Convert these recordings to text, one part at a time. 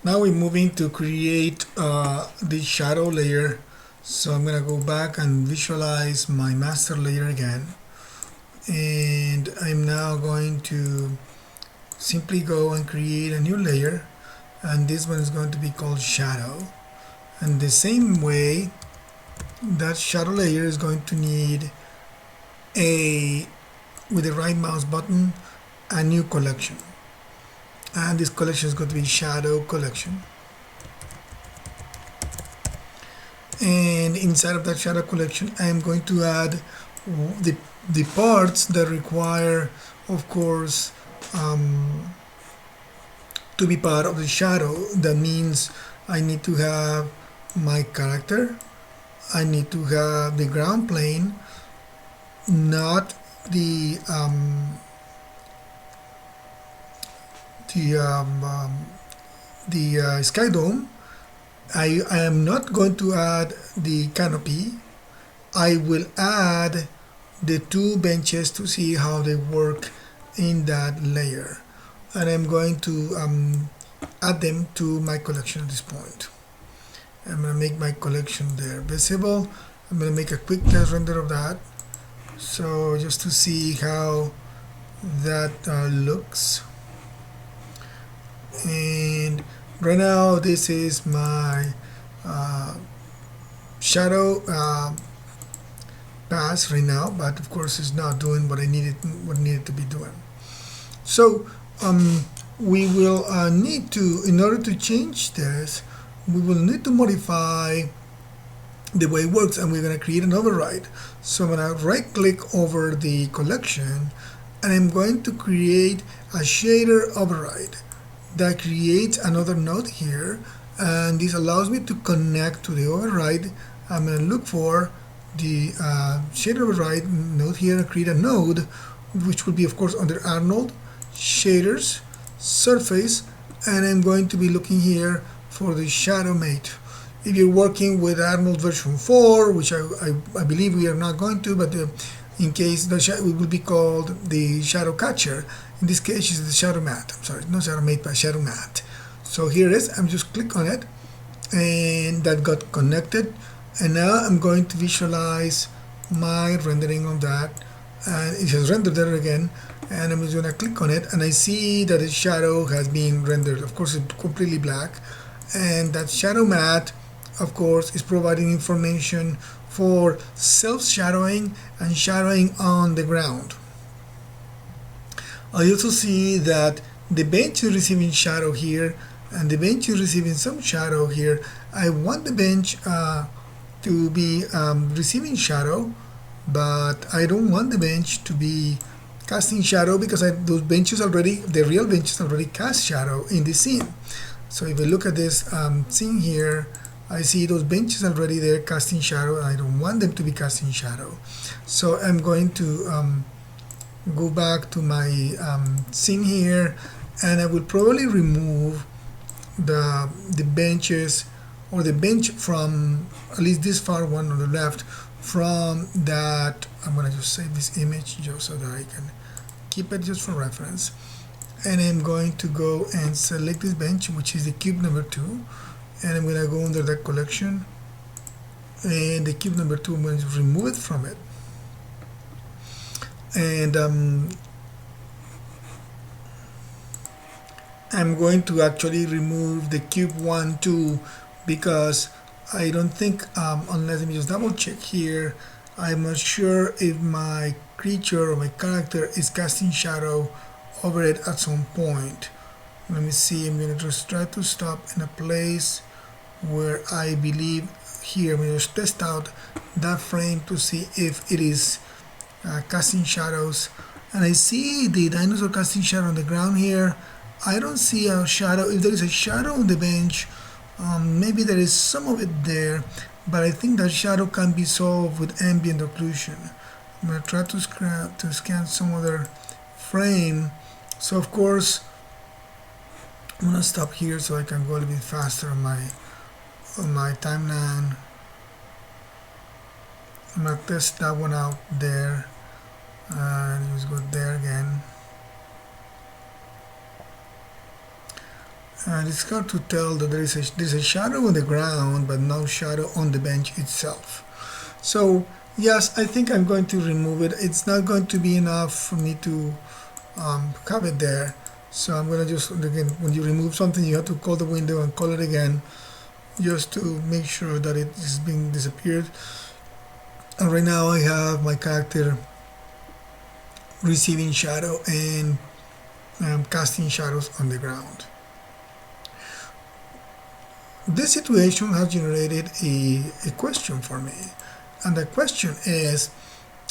Now we're moving to create the shadow layer. So I'm gonna go back and visualize my master layer again. And I'm now going to simply go and create a new layer. And this one is going to be called shadow. And the same way, that shadow layer is going to need with the right mouse button, a new collection. And this collection is going to be shadow collection. And inside of that shadow collection, I am going to add the parts that require, of course, to be part of the shadow. That means I need to have my character, I need to have the ground plane, not the sky dome. I am not going to add the canopy. I will add the two benches to see how they work in that layer, and I'm going to add them to my collection at this point. I'm going to make my collection there visible. I'm going to make a quick test render of that, so just to see how that looks. And right now this is my shadow pass right now, but of course it's not doing what needed to be doing. So we will need to, in order to change this, we will need to modify the way it works, and we're going to create an override. So I'm going to right click over the collection, and I'm going to create a shader override that creates another node here, and this allows me to connect to the override. I'm going to look for the shader override node here and create a node, which will be of course under Arnold, shaders, surface, and I'm going to be looking here for the shadow mate. If you're working with Arnold version 4, which I believe we are not going to, but in case it will be called the shadow catcher. In this case, it's the shadow mat. I'm sorry, not shadow mate, but shadow mat. So here it is. I'm just click on it, and that got connected. And now I'm going to visualize my rendering on that, and it has rendered there again. And I'm just gonna click on it, and I see that the shadow has been rendered. Of course, it's completely black, and that shadow mat, of course, is providing information for self-shadowing and shadowing on the ground. I also see that the bench is receiving shadow here, and the bench is receiving some shadow here. I want the bench to be receiving shadow, but I don't want the bench to be casting shadow, because those benches already, the real benches already cast shadow in the scene. So if I look at this scene here, I see those benches already there casting shadow, and I don't want them to be casting shadow. So I'm going to go back to my scene here, and I will probably remove the benches, or the bench from at least this far one on the left, from that. I'm gonna just save this image just so that I can keep it just for reference. And I'm going to go and select this bench, which is the cube number 2, and I'm gonna go under that collection, and the cube number 2, I'm going to remove it from it. And I'm going to actually remove the cube 1, 2, because I don't think, unless, let me just double check here, I'm not sure if my creature or my character is casting shadow over it at some point. Let me see, I'm going to just try to stop in a place where I believe here. I'm going to just test out that frame to see if it is casting shadows, and I see the dinosaur casting shadow on the ground here. I don't see a shadow. If there is a shadow on the bench, maybe there is some of it there, but I think that shadow can be solved with ambient occlusion. I'm going to try to scan some other frame. So of course, I'm going to stop here so I can go a little bit faster on my timeline. I'm going to test that one out there, and just go there again. And it's hard to tell that there's a shadow on the ground but no shadow on the bench itself. So yes, I think I'm going to remove it. It's not going to be enough for me to have it there. So I'm going to just, again, when you remove something, you have to call the window and call it again, just to make sure that it is being disappeared. And right now I have my character receiving shadow and casting shadows on the ground. This situation has generated a question for me. And the question is,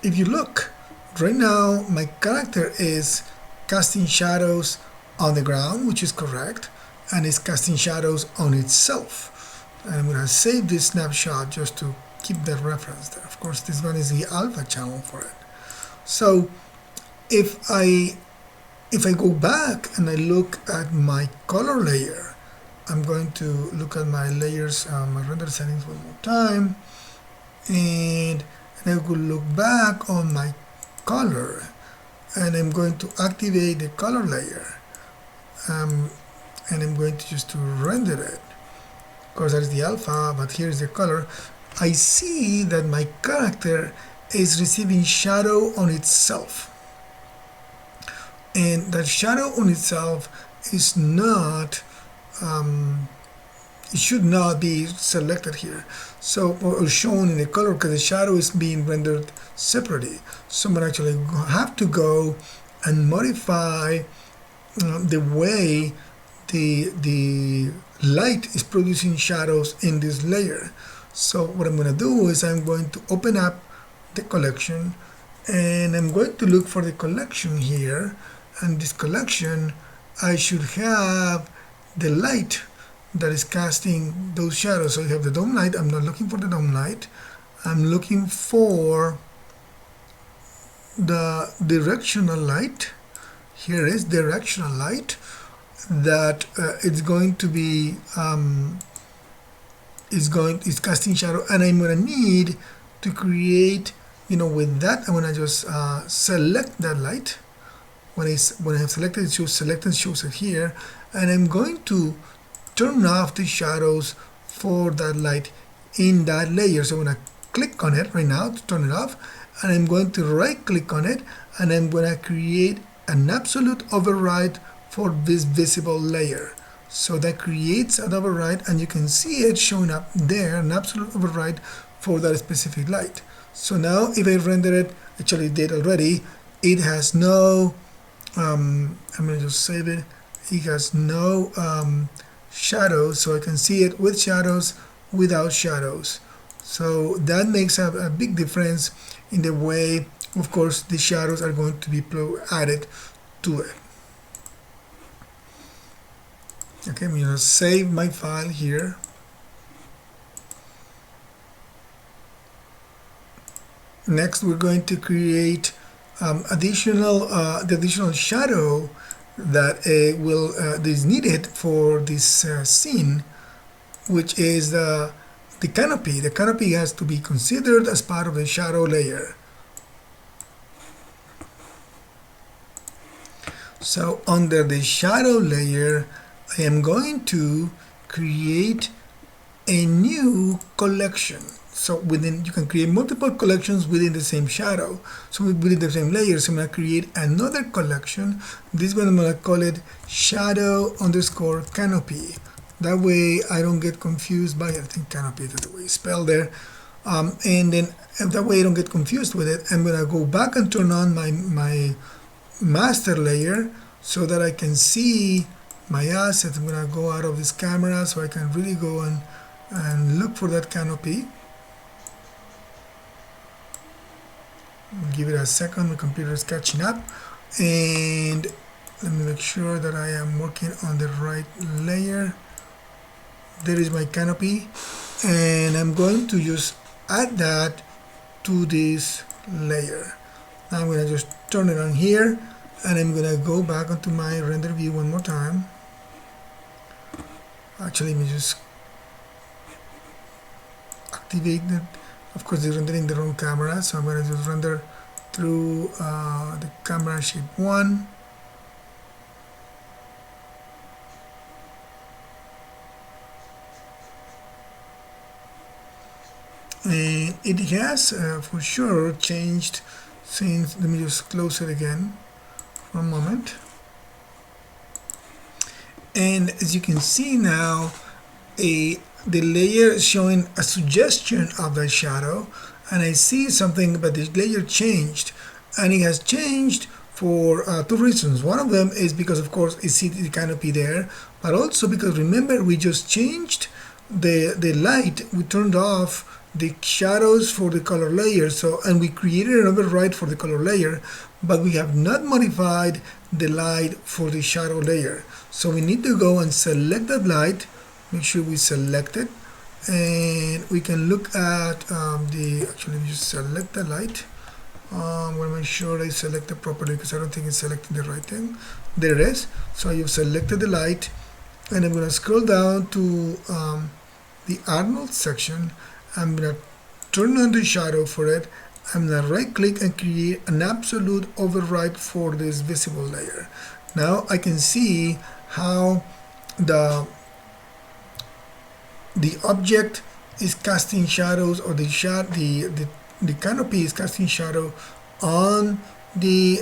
if you look, right now my character is casting shadows on the ground, which is correct, and is casting shadows on itself. And I'm going to save this snapshot just to keep that reference there. Of course, this one is the alpha channel for it. So if I go back and I look at my color layer, I'm going to look at my layers, my render settings one more time, and I will look back on my color, and I'm going to activate the color layer, and I'm going to just to render it. Of course, that is the alpha, but here's the color. I see that my character is receiving shadow on itself, and that shadow on itself is not it should not be selected here, so, or shown in the color, because the shadow is being rendered separately. So I'm going to actually have to go and modify the way the light is producing shadows in this layer. So what I'm going to do is I'm going to open up the collection, and I'm going to look for the collection here, and this collection I should have the light that is casting those shadows. So you have the dome light. I'm not looking for the dome light. I'm looking for the directional light. Here is directional light that it's going to be is casting shadow, and I'm going to need to create, with that I'm going to just select that light. When I have selected it, shows it here, and I'm going to turn off the shadows for that light in that layer. So I'm going to click on it right now to turn it off, and I'm going to right click on it, and I'm going to create an absolute override for this visible layer. So that creates an override, and you can see it showing up there, an absolute override for that specific light. So now if I render it, actually it did already, it has no I'm going to just save it. It has no shadows, so I can see it with shadows, without shadows. So that makes a big difference in the way, of course, the shadows are going to be added to it. Okay, I'm going to save my file here. Next, we're going to create the additional shadow that is needed for this scene, which is the canopy. The canopy has to be considered as part of the shadow layer. So under the shadow layer, I am going to create a new collection. So you can create multiple collections within the same shadow. So within the same layers, I'm going to create another collection. This one I'm going to call it shadow_canopy. That way I don't get confused by, I think canopy is the way it's spelled there. And then that way I don't get confused with it. I'm going to go back and turn on my master layer so that I can see my assets. I'm going to go out of this camera so I can really go and look for that canopy. Give it a second, the computer is catching up, and let me make sure that I am working on the right layer. There is my canopy, and I'm going to just add that to this layer. Now I'm going to just turn it on here, and I'm going to go back onto my render view one more time. Actually, let me just activate it. Of course, it's rendering the wrong camera, so I'm going to just render through the camera shape 1. and it has for sure changed since. Let me just close it again for a moment. And as you can see now, the layer is showing a suggestion of the shadow, and I see something, but the layer changed, and it has changed for two reasons. One of them is because, of course, you see the canopy there, but also because, remember, we just changed the light. We turned off the shadows for the color layer, so, and we created an override for the color layer, but we have not modified the light for the shadow layer. So we need to go and select that light, make sure we select it, and we can look at actually we just select the light. I'm going to make sure I select it properly because I don't think it's selecting the right thing. There it is. So you've selected the light, and I'm going to scroll down to the Arnold section. I'm going to turn on the shadow for it. I'm going to right click and create an absolute override for this visible layer. Now I can see how the object is casting shadows, or the canopy is casting shadow on the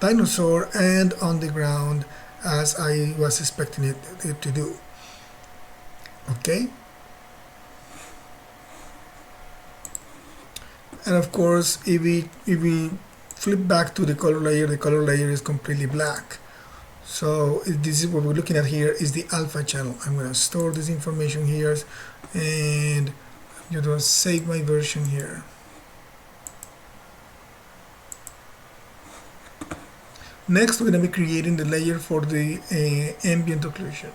dinosaur and on the ground, as I was expecting it to do. Okay. And of course, if we flip back to the color layer is completely black. So this is what we're looking at here, is the alpha channel. I'm going to store this information here, and I'm going to save my version here. Next, we're going to be creating the layer for the ambient occlusion.